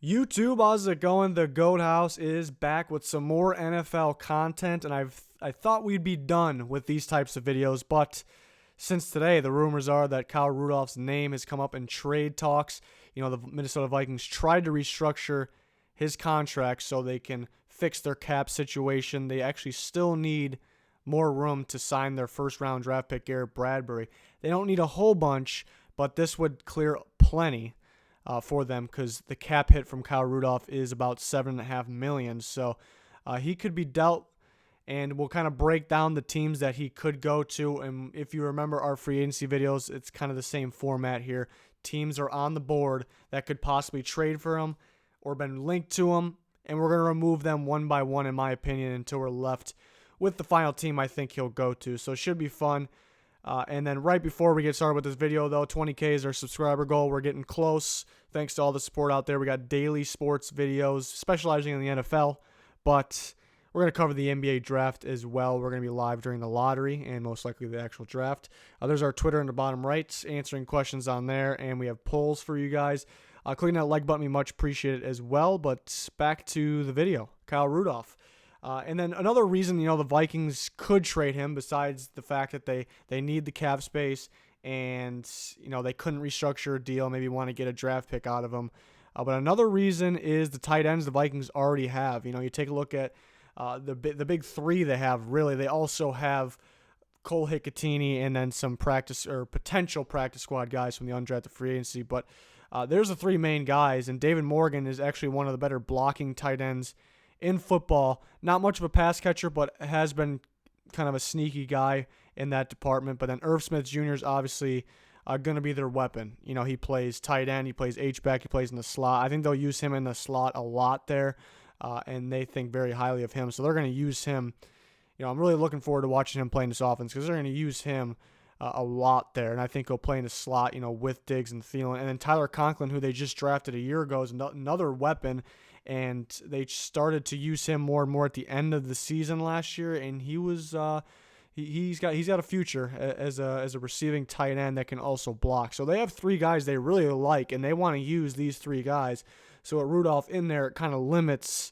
YouTube, how's it going? The Goat House is back with some more NFL content, and I thought we'd be done with these types of videos, but since today, the rumors are that Kyle Rudolph's name has come up in trade talks. You know, the Minnesota Vikings tried to restructure his contract so they can fix their cap situation. They actually still need more room to sign their first-round draft pick, Garrett Bradbury. They don't need a whole bunch, but this would clear plenty for them because the cap hit from Kyle Rudolph is about $7.5 million. So he could be dealt, and we'll kind of break down the teams that he could go to. And if you remember our free agency videos, it's kind of the same format here. Teams are on the board that could possibly trade for him or been linked to him, and we're going to remove them one by one, in my opinion, until we're left with the final team I think he'll go to. So it should be fun. And then right before we get started with this video, though, 20K is our subscriber goal. We're getting close. Thanks to all the support out there. We got daily sports videos specializing in the NFL, but we're going to cover the NBA draft as well. We're going to be live during the lottery and most likely the actual draft. There's our Twitter in the bottom right, answering questions on there, and we have polls for you guys. Clicking that like button, we much appreciate it as well. But back to the video. Kyle Rudolph. And then another reason, the Vikings could trade him, besides the fact that they need the cap space and, they couldn't restructure a deal, maybe want to get a draft pick out of him. But another reason is the tight ends the Vikings already have. You take a look at the big three they have, really. They also have Cole Hicatini and then some practice or potential practice squad guys from the undrafted free agency. But there's the three main guys, and David Morgan is actually one of the better blocking tight ends in football. Not much of a pass catcher, but has been kind of a sneaky guy in that department. But then Irv Smith Jr. is obviously going to be their weapon. He plays tight end, he plays H-back, he plays in the slot. I think they'll use him in the slot a lot there, and they think very highly of him. So they're going to use him. I'm really looking forward to watching him play in this offense because they're going to use him a lot there. And I think he'll play in the slot, with Diggs and Thielen. And then Tyler Conklin, who they just drafted a year ago, is another weapon. And they started to use him more and more at the end of the season last year, and he was he's got a future as a receiving tight end that can also block. So they have three guys they really like, and they want to use these three guys. So with Rudolph in there, it kind of limits,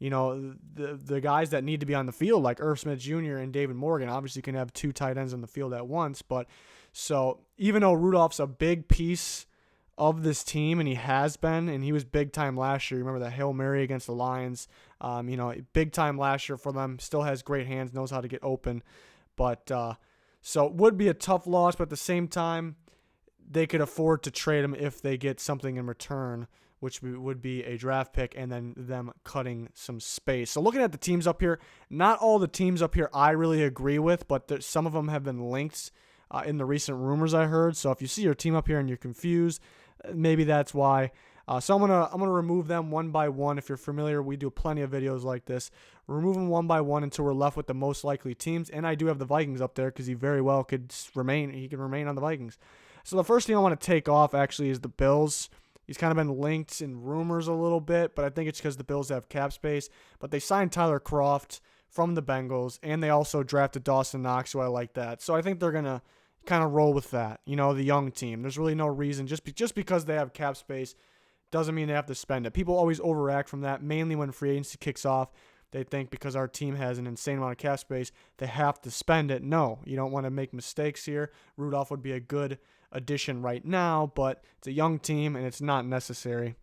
the guys that need to be on the field, like Irv Smith Jr. and David Morgan. Obviously, you can have two tight ends on the field at once, but so even though Rudolph's a big piece of this team, and he has been, and he was big time last year. Remember that Hail Mary against the Lions, big time last year for them. Still has great hands, knows how to get open, but so it would be a tough loss. But at the same time, they could afford to trade him if they get something in return, which would be a draft pick and then them cutting some space. So looking at the teams up here, not all the teams up here I really agree with, but some of them have been linked in the recent rumors I heard. So if you see your team up here and you're confused, maybe that's why. So I'm gonna remove them one by one. If you're familiar, we do plenty of videos like this. Remove them one by one until we're left with the most likely teams. And I do have the Vikings up there because he very well could remain. He can remain on the Vikings. So the first thing I want to take off actually is the Bills. He's kind of been linked in rumors a little bit, but I think it's because the Bills have cap space. But they signed Tyler Kroft from the Bengals, and they also drafted Dawson Knox, so I like that. So I think they're gonna kind of roll with that, the young team. There's really no reason. Just because they have cap space doesn't mean they have to spend it. People always overact from that, mainly when free agency kicks off. They think because our team has an insane amount of cap space, they have to spend it. No, you don't want to make mistakes here. Rudolph would be a good addition right now, but it's a young team, and it's not necessary.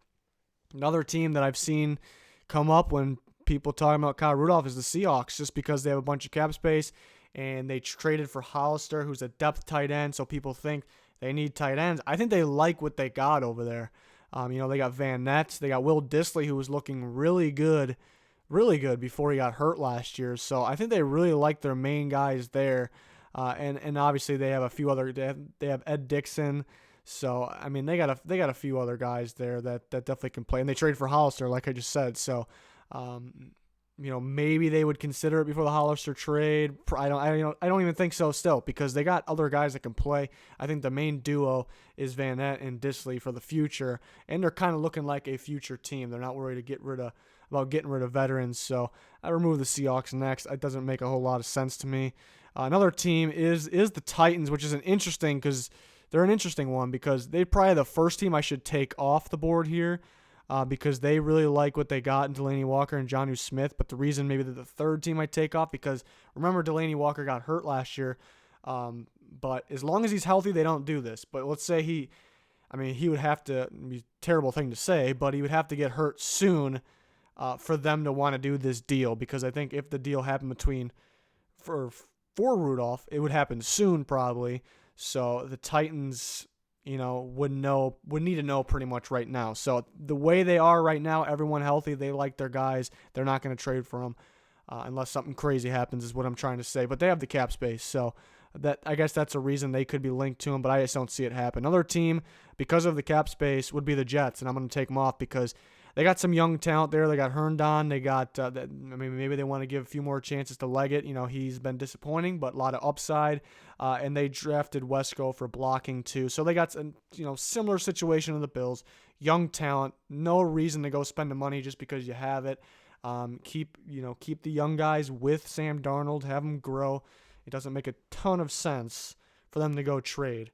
Another team that I've seen come up when people talking about Kyle Rudolph is the Seahawks, just because they have a bunch of cap space. And they traded for Hollister, who's a depth tight end, so people think they need tight ends. I think they like what they got over there. They got Van Ness. They got Will Dissly, who was looking really good before he got hurt last year. So I think they really like their main guys there. And obviously they have a few other. They have Ed Dixon. So I mean they got a few other guys there that definitely can play. And they traded for Hollister, like I just said. So. Maybe they would consider it before the Hollister trade. I don't even think so still, because they got other guys that can play. I think the main duo is Van Ness and Dissly for the future, and they're kind of looking like a future team. They're not worried about getting rid of veterans. So I remove the Seahawks next. It doesn't make a whole lot of sense to me. Another team is the Titans, which is they're an interesting one because they're probably the first team I should take off the board here. because they really like what they got in Delaney Walker and Jonnu Smith. But the reason maybe that the third team might take off, because remember Delaney Walker got hurt last year. But as long as he's healthy, they don't do this. But let's say he would have to, be a terrible thing to say, but he would have to get hurt soon for them to want to do this deal. Because I think if the deal happened for Rudolph, it would happen soon probably. So the Titans, would need to know pretty much right now. So the way they are right now, everyone healthy, they like their guys. They're not going to trade for them unless something crazy happens, is what I'm trying to say. But they have the cap space, so I guess that's a reason they could be linked to him, but I just don't see it happen. Another team, because of the cap space, would be the Jets, and I'm going to take them off because they got some young talent there. They got Herndon. They got, maybe they want to give a few more chances to Leggett. He's been disappointing, but a lot of upside. And they drafted Wesco for blocking too. So they got, similar situation to the Bills. Young talent, no reason to go spend the money just because you have it. Keep the young guys with Sam Darnold, have them grow. It doesn't make a ton of sense for them to go trade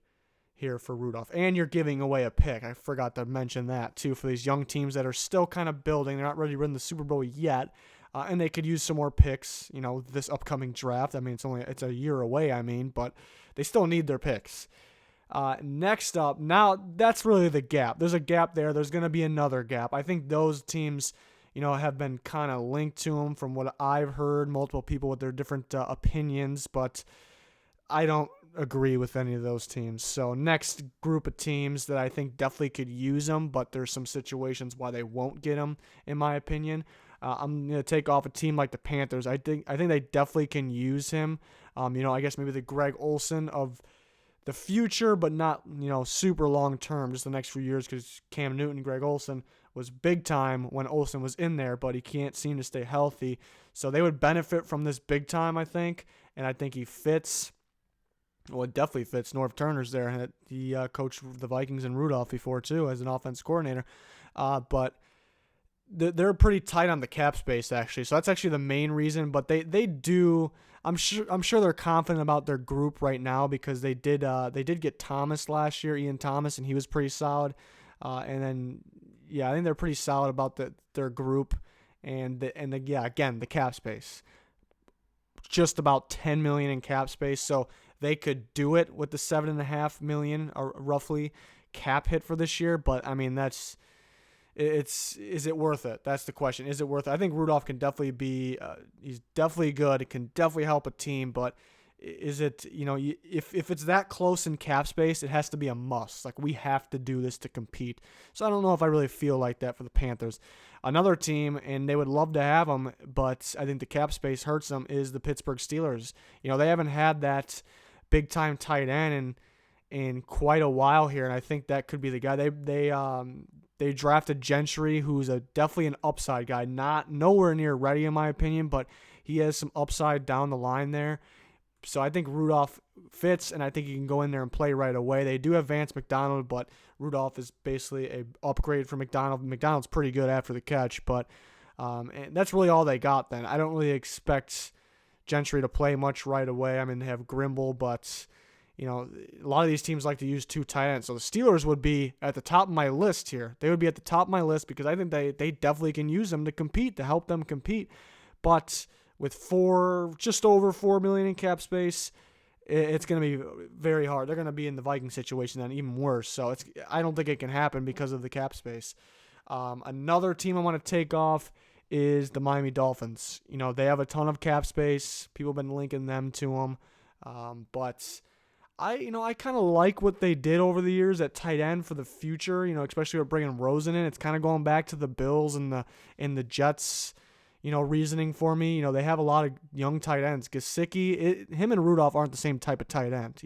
here for Rudolph. And you're giving away a pick. I forgot to mention that too for these young teams that are still kind of building. They're not ready to win the Super Bowl yet. And they could use some more picks, this upcoming draft. It's a year away, but they still need their picks. Next up, now that's really the gap. There's a gap there. There's going to be another gap. I think those teams, have been kind of linked to them from what I've heard, multiple people with their different opinions, but I don't agree with any of those teams. So next group of teams that I think definitely could use them, but there's some situations why they won't get them, in my opinion. I'm going to take off a team like the Panthers. I think they definitely can use him. I guess maybe the Greg Olsen of the future, but not, super long term, just the next few years, because Cam Newton, Greg Olsen was big time when Olsen was in there, but he can't seem to stay healthy. So they would benefit from this big time, I think, and I think he fits. Well, it definitely fits. Norv Turner's there, and he coached the Vikings and Rudolph before too as an offense coordinator. But they're pretty tight on the cap space, actually. So that's actually the main reason. But they do. I'm sure they're confident about their group right now because they did get Thomas last year, Ian Thomas, and he was pretty solid. And then I think they're pretty solid about their group, and again the cap space, just about $10 million in cap space. So they could do it with the $7.5 million or roughly cap hit for this year. But is it worth it? That's the question. Is it worth it? I think Rudolph can definitely be, he's definitely good. It can definitely help a team, but is it, if it's that close in cap space, it has to be a must. Like, we have to do this to compete. So I don't know if I really feel like that for the Panthers. Another team, and they would love to have them, but I think the cap space hurts them, is the Pittsburgh Steelers. They haven't had that big-time tight end in quite a while here, and I think that could be the guy. They drafted Gentry, who's definitely an upside guy, nowhere near ready in my opinion, but he has some upside down the line there. So I think Rudolph fits, and I think he can go in there and play right away. They do have Vance McDonald, but Rudolph is basically an upgrade from McDonald. McDonald's pretty good after the catch, but and that's really all they got then. I don't really expect Gentry to play much right away. They have Grimble, but a lot of these teams like to use two tight ends. So the Steelers would be at the top of my list here. They would be at the top of my list because I think they definitely can use them to compete, to help them compete. But with just over $4 million in cap space, it's going to be very hard. They're going to be in the Viking situation then, even worse. So I don't think it can happen because of the cap space. Another team I want to take off is the Miami Dolphins. They have a ton of cap space. People have been linking them to them. But I kind of like what they did over the years at tight end for the future, especially with bringing Rosen in. It's kind of going back to the Bills and the Jets, reasoning for me. They have a lot of young tight ends. Gesicki, him and Rudolph aren't the same type of tight end,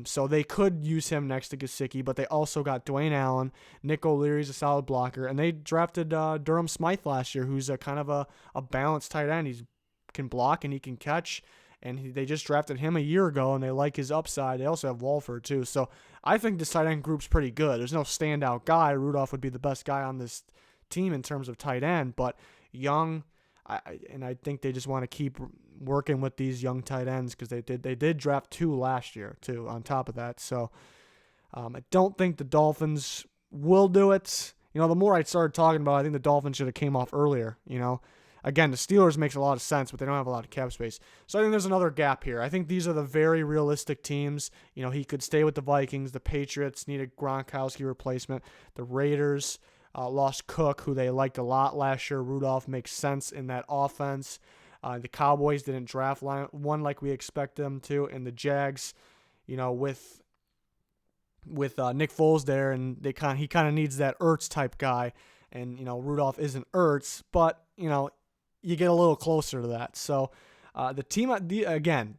so they could use him next to Gesicki, but they also got Dwayne Allen. Nick O'Leary's a solid blocker, and they drafted Durham Smythe last year, who's a kind of a balanced tight end. He can block and he can catch. And they just drafted him a year ago, and they like his upside. They also have Walford, too. So I think this tight end group's pretty good. There's no standout guy. Rudolph would be the best guy on this team in terms of tight end. But young, I think they just want to keep working with these young tight ends because they did draft 2 last year, too, on top of that. So I don't think the Dolphins will do it. the more I started talking about it, I think the Dolphins should have came off earlier, Again, the Steelers makes a lot of sense, but they don't have a lot of cap space. So I think there's another gap here. I think these are the very realistic teams. He could stay with the Vikings. The Patriots need a Gronkowski replacement. The Raiders lost Cook, who they liked a lot last year. Rudolph makes sense in that offense. The Cowboys didn't draft one like we expect them to. And the Jags, with Nick Foles there, and he kind of needs that Ertz type guy. And, Rudolph isn't Ertz, but, you get a little closer to that. So the team,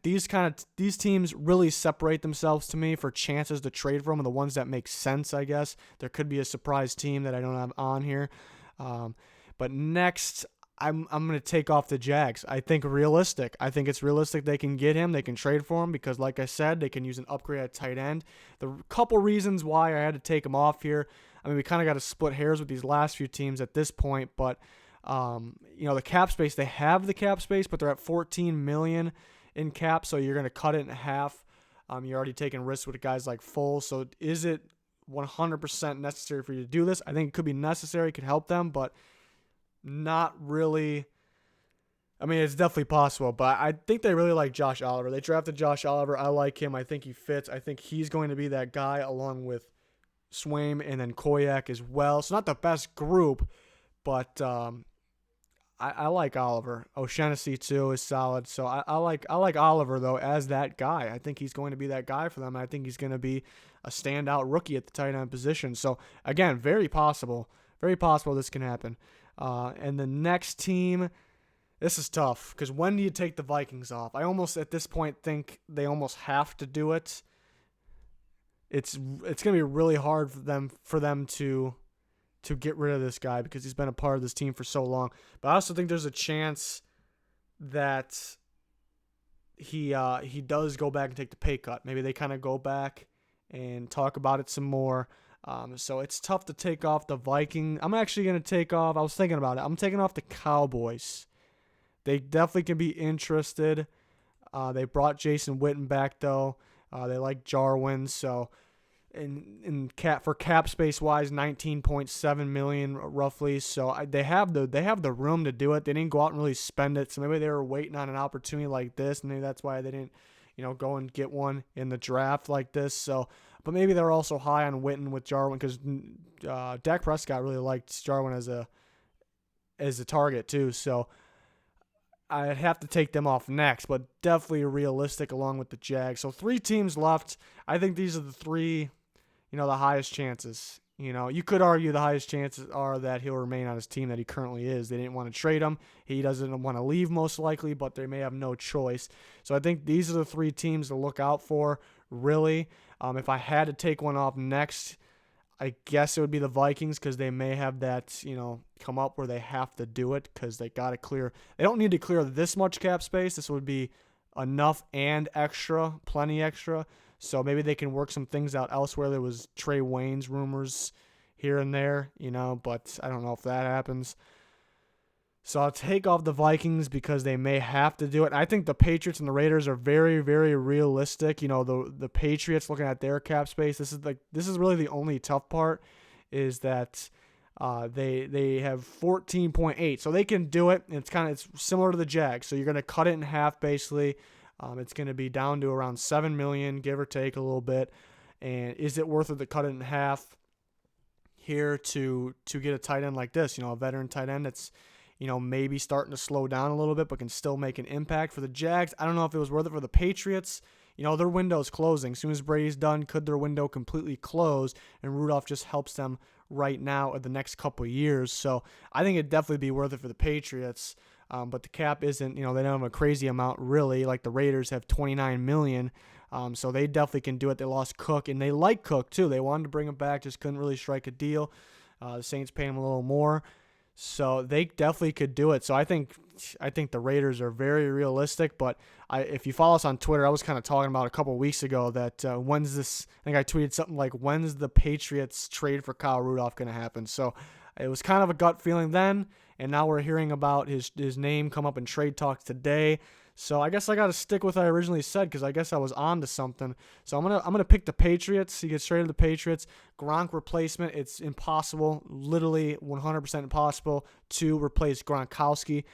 these teams really separate themselves to me for chances to trade for them, and the ones that make sense, I guess. There could be a surprise team that I don't have on here. But next, I'm going to take off the Jags. I think it's realistic they can get him. They can trade for him because, like I said, they can use an upgrade at tight end. The couple reasons why I had to take him off here, we kind of got to split hairs with these last few teams at this point, but the cap space, they have the cap space, but they're at $14 million in cap, so you're going to cut it in half. You're already taking risks with guys like Foles, so is it 100% necessary for you to do this? I think it could be necessary, could help them, but not really. It's definitely possible, but I think they really like Josh Oliver. They drafted Josh Oliver. I like him. I think he fits. I think he's going to be that guy along with Swaim and then Koyak as well. So not the best group, but I like Oliver. O'Shaughnessy too is solid. So I like Oliver though as that guy. I think he's going to be that guy for them. I think he's going to be a standout rookie at the tight end position. So again, very possible this can happen. And the next team, this is tough because when do you take the Vikings off? I almost at this point think they almost have to do it. It's going to be really hard for them to get rid of this guy because he's been a part of this team for so long. But I also think there's a chance that he does go back and take the pay cut. Maybe they kind of go back and talk about it some more. So it's tough to take off the Vikings. I'm actually going to take off. I was thinking about it. I'm taking off the Cowboys. They definitely can be interested. They brought Jason Witten back though. They like Jarwin, so for cap space wise, $19.7 million roughly. So they have the room to do it. They didn't go out and really spend it. So maybe they were waiting on an opportunity like this, and maybe that's why they didn't, go and get one in the draft like this. So, but maybe they're also high on Witten with Jarwin because Dak Prescott really liked Jarwin as a target too. So I'd have to take them off next, but definitely realistic along with the Jags. So 3 teams left. I think these are the 3, the highest chances. You could argue the highest chances are that he'll remain on his team that he currently is. They didn't want to trade him. He doesn't want to leave most likely, but they may have no choice. So I think these are the 3 teams to look out for, really. If I had to take one off next, I guess it would be the Vikings because they may have that, come up where they have to do it because they got to clear. They don't need to clear this much cap space. This would be enough and extra, plenty extra. So maybe they can work some things out elsewhere. There was Trey Wayne's rumors here and there, but I don't know if that happens. So I'll take off the Vikings because they may have to do it. I think the Patriots and the Raiders are very, very realistic. The Patriots, looking at their cap space, this is really the only tough part is that they have 14.8, so they can do it. And it's similar to the Jags. So you're going to cut it in half basically. It's going to be down to around $7 million, give or take a little bit. And is it worth it to cut it in half here to get a tight end like this? A veteran tight end that's maybe starting to slow down a little bit, but can still make an impact. For the Jags, I don't know if it was worth it. For the Patriots, their window's closing. As soon as Brady's done, could their window completely close? And Rudolph just helps them right now at the next couple of years. So I think it'd definitely be worth it for the Patriots. But the cap isn't, they don't have a crazy amount really. Like the Raiders have $29 million. So they definitely can do it. They lost Cook, and they like Cook too. They wanted to bring him back, just couldn't really strike a deal. The Saints pay him a little more. So they definitely could do it. So I think the Raiders are very realistic. But if you follow us on Twitter, I was kind of talking about a couple of weeks ago that when's this? I think I tweeted something like, when's the Patriots trade for Kyle Rudolph going to happen? So it was kind of a gut feeling then, and now we're hearing about his name come up in trade talks today. So I guess I got to stick with what I originally said because I guess I was on to something. So I'm gonna pick the Patriots. He gets straight to the Patriots. Gronk replacement. It's impossible, literally 100% impossible to replace Gronkowski.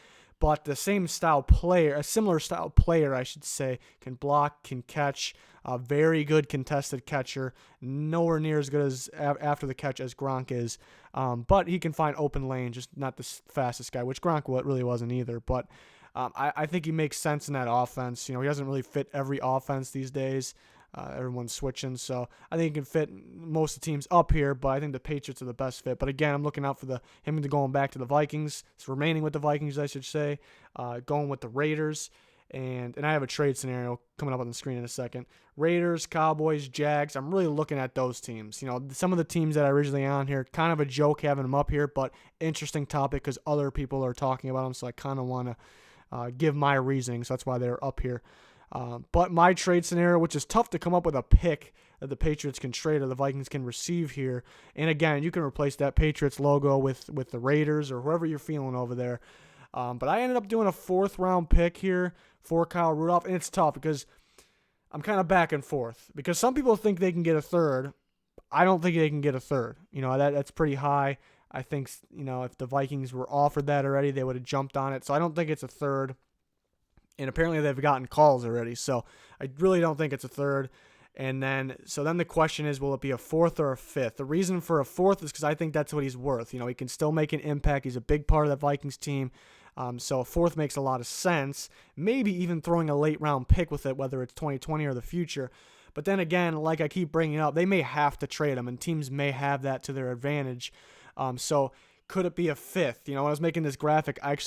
But the same style player, a similar style player, I should say, can block, can catch, a very good contested catcher, nowhere near as good as after the catch as Gronk is. But he can find open lane, just not the fastest guy, which Gronk really wasn't either. But I think he makes sense in that offense. He doesn't really fit every offense these days. Everyone's switching, so I think he can fit most of the teams up here, but I think the Patriots are the best fit. But again, I'm looking out for him going back to the Vikings. It's remaining with the Vikings, I should say, going with the Raiders. And I have a trade scenario coming up on the screen in a second. Raiders, Cowboys, Jags. I'm really looking at those teams. Some of the teams that I originally on here, kind of a joke having them up here, but interesting topic because other people are talking about them, so I kind of want to give my reasoning, so that's why they're up here. But my trade scenario, which is tough to come up with a pick that the Patriots can trade or the Vikings can receive here. And again, you can replace that Patriots logo with the Raiders or whoever you're feeling over there. But I ended up doing a 4th-round pick here for Kyle Rudolph. And it's tough because I'm kind of back and forth. Because some people think they can get a 3rd. I don't think they can get a 3rd. That's pretty high. I think, if the Vikings were offered that already, they would have jumped on it. So I don't think it's a 3rd. And apparently they've gotten calls already, so I really don't think it's a 3rd. And then the question is, will it be a 4th or a 5th? The reason for a 4th is because I think that's what he's worth. He can still make an impact. He's a big part of that Vikings team. So a 4th makes a lot of sense. Maybe even throwing a late-round pick with it, whether it's 2020 or the future. But then again, like I keep bringing up, they may have to trade him, and teams may have that to their advantage. So could it be a 5th? When I was making this graphic, I had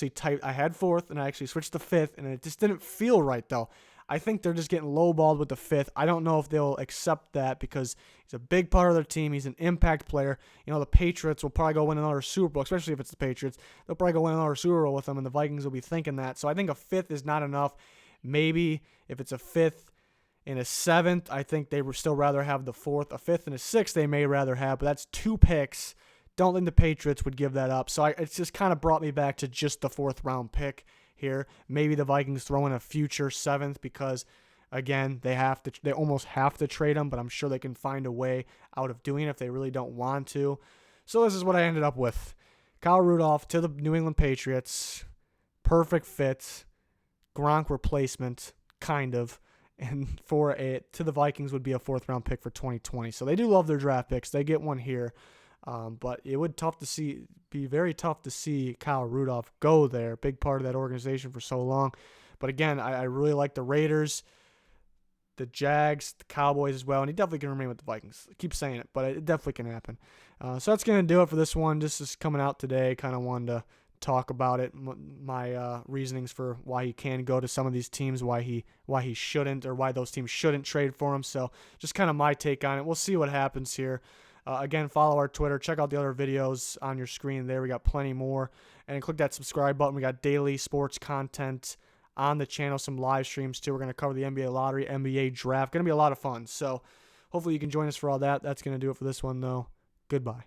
4th, and I actually switched to 5th, and it just didn't feel right, though. I think they're just getting lowballed with the 5th. I don't know if they'll accept that because he's a big part of their team. He's an impact player. The Patriots will probably go win another Super Bowl, especially if it's the Patriots. They'll probably go win another Super Bowl with them, and the Vikings will be thinking that. So I think a 5th is not enough. Maybe if it's a 5th and a 7th, I think they would still rather have the 4th. A 5th and a 6th they may rather have, but that's 2 picks. Don't think the Patriots would give that up. So it's just kind of brought me back to just the 4th-round pick here. Maybe the Vikings throw in a future 7th because, again, they almost have to trade him, but I'm sure they can find a way out of doing it if they really don't want to. So this is what I ended up with. Kyle Rudolph to the New England Patriots. Perfect fit. Gronk replacement, kind of. And to the Vikings would be a 4th-round pick for 2020. So they do love their draft picks. They get one here. But it would be very tough to see Kyle Rudolph go there, big part of that organization for so long. But again, I really like the Raiders, the Jags, the Cowboys as well, and he definitely can remain with the Vikings. I keep saying it, but it definitely can happen. So that's going to do it for this one. This is coming out today. Kind of wanted to talk about it, my reasonings for why he can go to some of these teams, why he shouldn't, or why those teams shouldn't trade for him. So just kind of my take on it. We'll see what happens here. Again, follow our Twitter. Check out the other videos on your screen there. We got plenty more. And click that subscribe button. We got daily sports content on the channel, some live streams too. We're going to cover the NBA lottery, NBA draft. Going to be a lot of fun. So hopefully you can join us for all that. That's going to do it for this one, though. Goodbye.